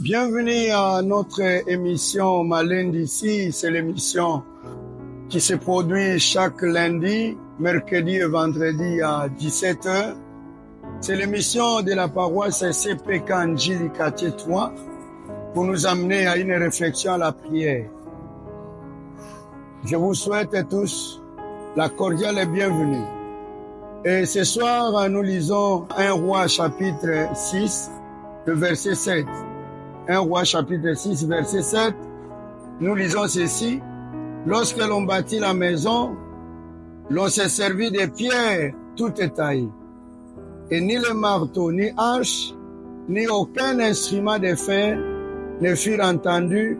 Bienvenue à notre émission Malin d'ici. C'est l'émission qui se produit chaque lundi, mercredi et vendredi à 17h. C'est l'émission de la paroisse CP Kanjili quartier 3 pour nous amener à une réflexion à la prière. Je vous souhaite tous la cordiale bienvenue. Et ce soir, nous lisons 1 Roi chapitre 6, le verset 7. 1 Roi chapitre 6, verset 7, nous lisons ceci. Lorsque l'on bâtit la maison, l'on s'est servi de pierres, tout est taillé. Et ni le marteau, ni hache, ni aucun instrument de fer ne furent entendus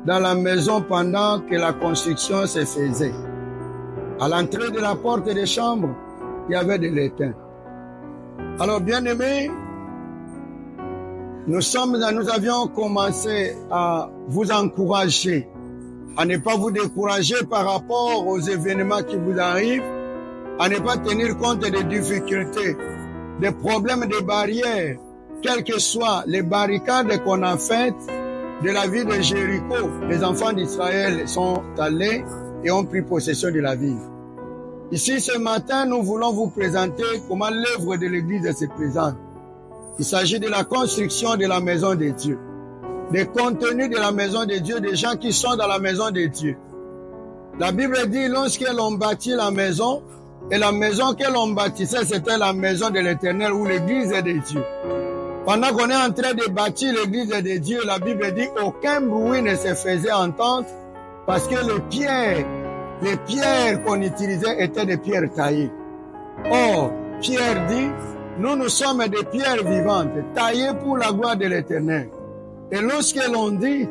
dans la maison pendant que la construction se faisait. À l'entrée de la porte des chambres, il y avait de l'étain. Alors, bien-aimés, nous avions commencé à vous encourager, à ne pas vous décourager par rapport aux événements qui vous arrivent, à ne pas tenir compte des difficultés, des problèmes, des barrières, quelles que soient les barricades qu'on a faites de la ville de Jéricho. Les enfants d'Israël sont allés et ont pris possession de la ville. Ici, ce matin, nous voulons vous présenter comment l'œuvre de l'Église se présente. Il s'agit de la construction de la maison de Dieu, des contenus de la maison de Dieu, des gens qui sont dans la maison de Dieu. La Bible dit, lorsque l'on bâtit la maison, et la maison que l'on bâtissait, c'était la maison de l'Éternel ou l'église de Dieu. Pendant qu'on est en train de bâtir l'église de Dieu, la Bible dit, aucun bruit ne se faisait entendre parce que les pierres qu'on utilisait étaient des pierres taillées. Or, Pierre dit, nous sommes des pierres vivantes, taillées pour la gloire de l'Éternel. Et lorsque l'on dit,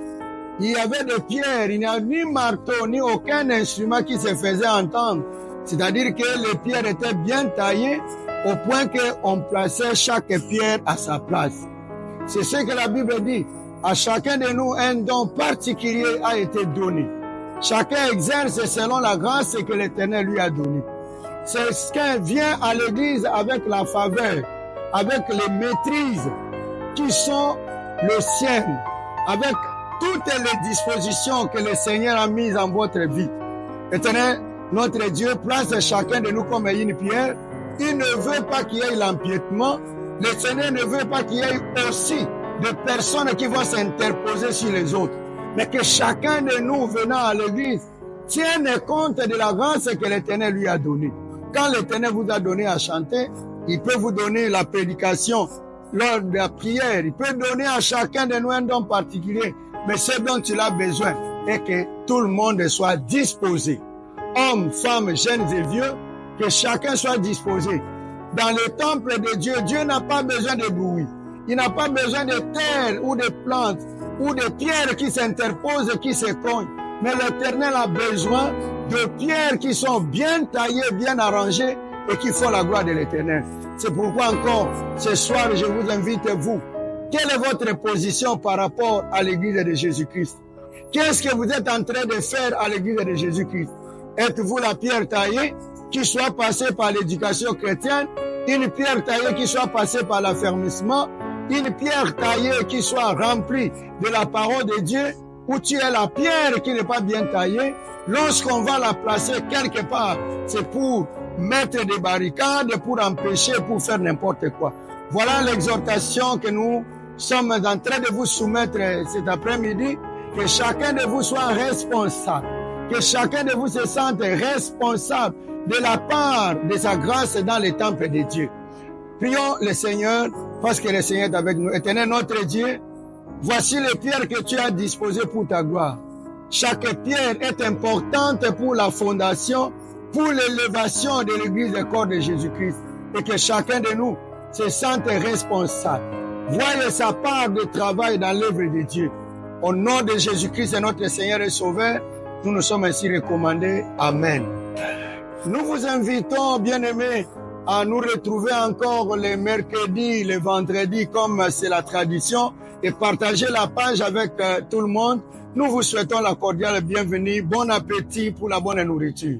il y avait des pierres, il n'y a ni marteau, ni aucun instrument qui se faisait entendre. C'est-à-dire que les pierres étaient bien taillées au point qu'on plaçait chaque pierre à sa place. C'est ce que la Bible dit. À chacun de nous, un don particulier a été donné. Chacun exerce selon la grâce que l'Éternel lui a donnée. C'est ce qui vient à l'église avec la faveur, avec les maîtrises qui sont les siennes, avec toutes les dispositions que le Seigneur a mises en votre vie. Éternel, notre Dieu place chacun de nous comme une pierre. Il ne veut pas qu'il y ait l'empiètement. Le Seigneur ne veut pas qu'il y ait aussi de personnes qui vont s'interposer sur les autres. Mais que chacun de nous venant à l'église tienne compte de la grâce que l'Éternel lui a donnée. Quand l'Éternel vous a donné à chanter, il peut vous donner la prédication lors de la prière. Il peut donner à chacun de nous un don particulier. Mais ce dont il a besoin est que tout le monde soit disposé. Hommes, femmes, jeunes et vieux, que chacun soit disposé. Dans le temple de Dieu, Dieu n'a pas besoin de bruit. Il n'a pas besoin de terre ou de plantes ou de pierres qui s'interposent, qui se cognent. Mais l'Éternel a besoin de pierres qui sont bien taillées, bien arrangées et qui font la gloire de l'Éternel. C'est pourquoi encore, ce soir, je vous invite, vous, quelle est votre position par rapport à l'église de Jésus-Christ? Qu'est-ce que vous êtes en train de faire à l'église de Jésus-Christ? Êtes-vous la pierre taillée qui soit passée par l'éducation chrétienne, une pierre taillée qui soit passée par l'affermissement, une pierre taillée qui soit remplie de la parole de Dieu, ou tu es la pierre qui n'est pas bien taillée? Lorsqu'on va la placer quelque part, c'est pour mettre des barricades, pour empêcher, pour faire n'importe quoi. Voilà l'exhortation que nous sommes en train de vous soumettre cet après-midi, que chacun de vous soit responsable, que chacun de vous se sente responsable de la part de sa grâce dans le temple de Dieu. Prions le Seigneur, parce que le Seigneur est avec nous. Éternel notre Dieu, voici les pierres que tu as disposées pour ta gloire. Chaque pierre est importante pour la fondation, pour l'élévation de l'Église du corps de Jésus-Christ. Et que chacun de nous se sente responsable. Voyez sa part de travail dans l'œuvre de Dieu. Au nom de Jésus-Christ, notre Seigneur et Sauveur, nous nous sommes ainsi recommandés. Amen. Nous vous invitons, bien-aimés, à nous retrouver encore les mercredis, les vendredis, comme c'est la tradition, et partager la page avec tout le monde. Nous vous souhaitons la cordiale bienvenue. Bon appétit pour la bonne nourriture.